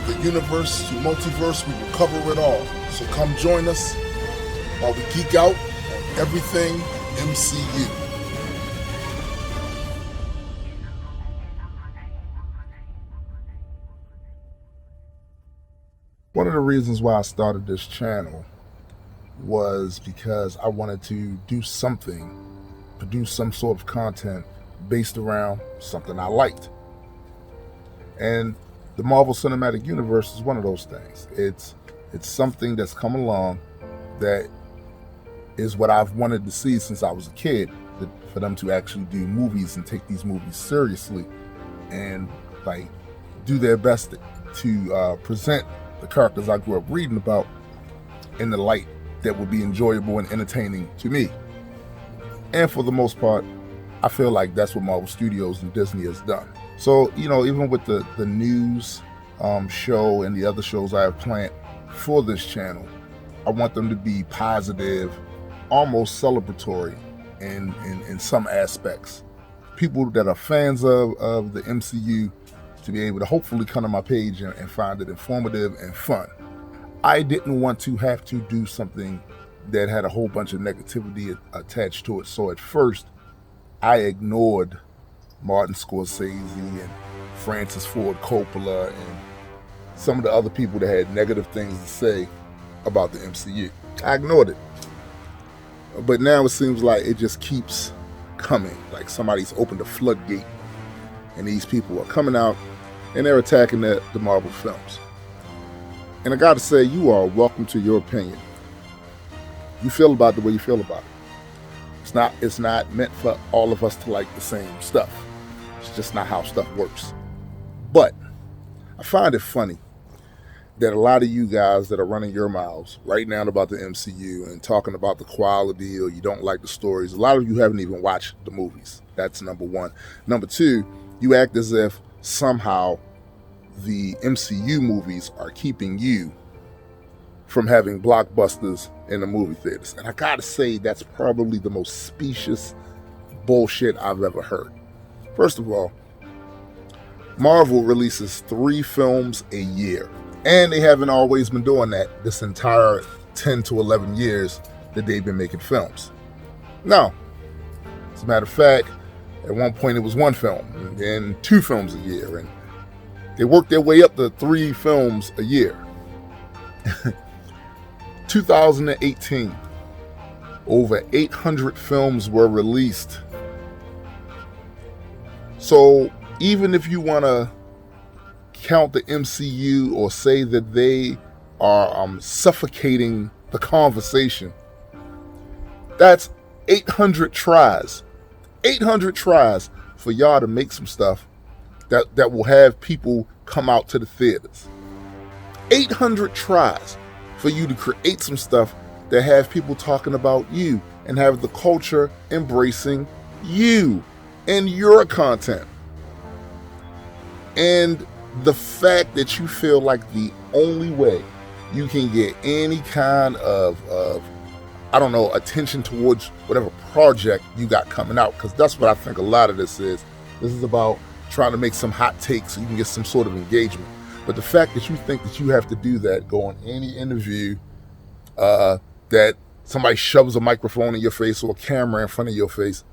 the universe to multiverse, we will cover it all. So come join us while we geek out on everything MCU. One of the reasons why I started this channel was because I wanted to do something, produce some sort of content based around something I liked. And the Marvel Cinematic Universe is one of those things. It's something that's come along that is what I've wanted to see since I was a kid, for them to actually do movies and take these movies seriously and like do their best to present the characters I grew up reading about in the light that would be enjoyable and entertaining to me. And for the most part, I feel like that's what Marvel Studios and Disney has done. So, even with the news show and the other shows I have planned for this channel, I want them to be positive, almost celebratory in some aspects. People that are fans of the MCU to be able to hopefully come to my page and find it informative and fun. I didn't want to have to do something that had a whole bunch of negativity attached to it. So at first, I ignored Martin Scorsese and Francis Ford Coppola and some of the other people that had negative things to say about the MCU. I ignored it. But now it seems like it just keeps coming. Like somebody's opened a floodgate and these people are coming out and they're attacking the Marvel films. And I gotta say, you are welcome to your opinion. You feel about it the way you feel about it. It's not meant for all of us to like the same stuff. It's just not how stuff works. But I find it funny that a lot of you guys that are running your mouths right now about the MCU and talking about the quality or you don't like the stories, a lot of you haven't even watched the movies. That's number one. Number two, you act as if somehow the MCU movies are keeping you from having blockbusters in the movie theaters. And I gotta say, that's probably the most specious bullshit I've ever heard. First of all, Marvel releases 3 films a year. And they haven't always been doing that this entire 10 to 11 years that they've been making films. No. As a matter of fact, at one point it was 1 film, and then 2 films a year. And they worked their way up to 3 films a year. 2018, over 800 films were released. So even if you want to count the MCU or say that they are suffocating the conversation, that's 800 tries. 800 tries for y'all to make some stuff that will have people come out to the theaters. 800 tries for you to create some stuff that have people talking about you and have the culture embracing you and your content. And the fact that you feel like the only way you can get any kind of attention towards whatever project you got coming out, because that's what I think a lot of this is. This is about trying to make some hot takes so you can get some sort of engagement. But the fact that you think that you have to do that, go on any interview, that somebody shoves a microphone in your face or a camera in front of your face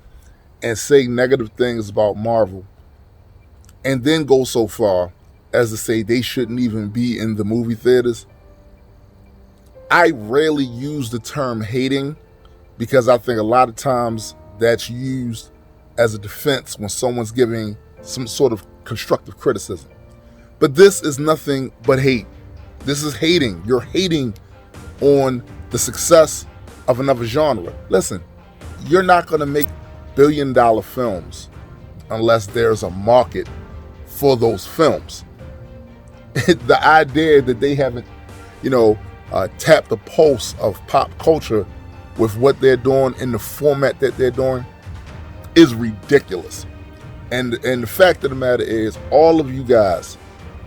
and say negative things about Marvel, and then go so far as to say they shouldn't even be in the movie theaters. I rarely use the term hating because I think a lot of times that's used as a defense when someone's giving some sort of constructive criticism. But this is nothing but hate. This is hating. You're hating on the success of another genre. Listen, you're not going to make billion-dollar films unless there's a market for those films. The idea that they haven't, tapped the pulse of pop culture with what they're doing in the format that they're doing is ridiculous. And the fact of the matter is, all of you guys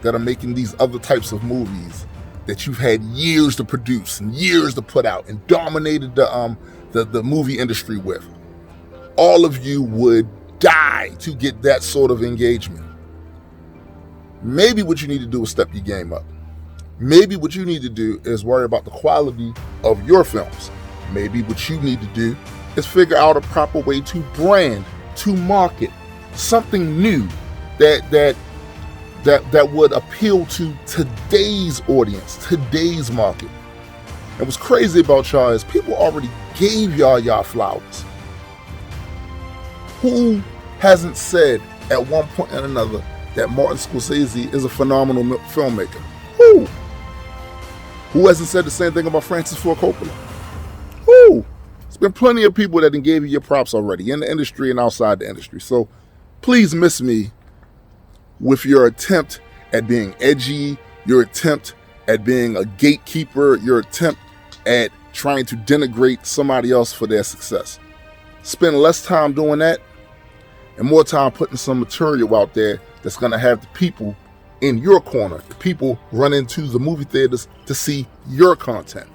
that are making these other types of movies that you've had years to produce and years to put out and dominated the movie industry with, all of you would die to get that sort of engagement. Maybe what you need to do is step your game up. Maybe what you need to do is worry about the quality of your films. Maybe what you need to do is figure out a proper way to brand, to market something new that would appeal to today's audience, today's market. And what's crazy about y'all is people already gave y'all flowers. Who hasn't said at one point or another that Martin Scorsese is a phenomenal filmmaker? Who? Who hasn't said the same thing about Francis Ford Coppola? Who? There's been plenty of people that gave you your props already in the industry and outside the industry. So please miss me with your attempt at being edgy, your attempt at being a gatekeeper, your attempt at trying to denigrate somebody else for their success. Spend less time doing that and more time putting some material out there that's going to have the people in your corner, the people run into the movie theaters to see your content.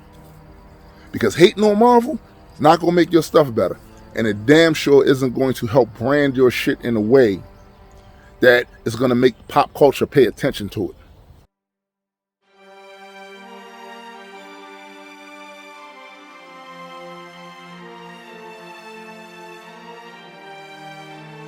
Because hating on Marvel is not going to make your stuff better. And it damn sure isn't going to help brand your shit in a way that is going to make pop culture pay attention to it.